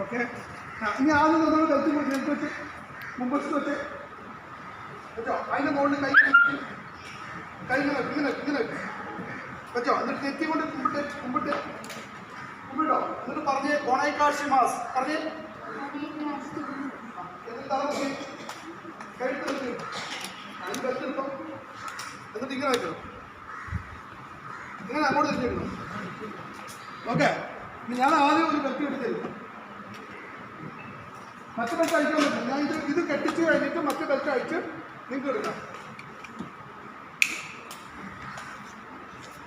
Okay. ഇനി ആദ്യം നമ്മൾ കത്തി ഞങ്ങൾക്ക് വെച്ച് മുമ്പത്ത് വെച്ച് വെച്ചോ. അതിൻ്റെ മുകളിൽ കൈ ഇങ്ങനെ ഇങ്ങനെ വെച്ചോ. എന്നിട്ട് നെറ്റി കൊണ്ട് കുമ്പിട്ടോ. എന്നിട്ട് പറഞ്ഞേ ഗുണൈകാശി മാസ് പറഞ്ഞേ. എന്നിട്ട് തല നോക്കി കഴുത്ത് നിർത്തി അതിന് വെച്ചെടുത്തോ. എന്നിട്ട് ഇങ്ങനെ വെക്കണം. ഇങ്ങനെ അങ്ങോട്ട് തിരിഞ്ഞിരുന്നു. ഓക്കെ. ഇനി ഞാൻ ആദ്യം ഒരു വെട്ടി എടുത്ത് തരും. മറ്റു ബെൽറ്റ് അയക്കാൻ പറ്റില്ല. ഞാൻ ഇത് കെട്ടിച്ച് കഴിഞ്ഞിട്ട് മറ്റു ബെൽറ്റ് അയച്ച് നിങ്ങൾക്ക് എടുക്കാം.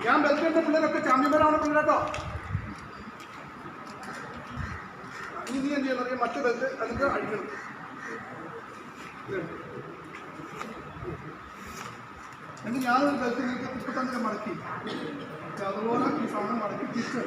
ഞാൻ ബെൽറ്റ് എടുത്ത പിള്ളേരൊക്കെ ചാമ്പ്യന്മാരാണ് പിള്ളേട്ടോ. ഇനി നീ എന്ത് ചെയ്യുന്നത്? മറ്റു ബെൽറ്റ് അതിൻ്റെ അഴിക്കണം. എന്നിട്ട് ഞാനൊരു ബെൽറ്റ് നിങ്ങൾക്ക് ഇപ്പം തന്നെ മടക്കി അതുപോലെ ഈ സാധനം മടക്കി തിരിച്ചു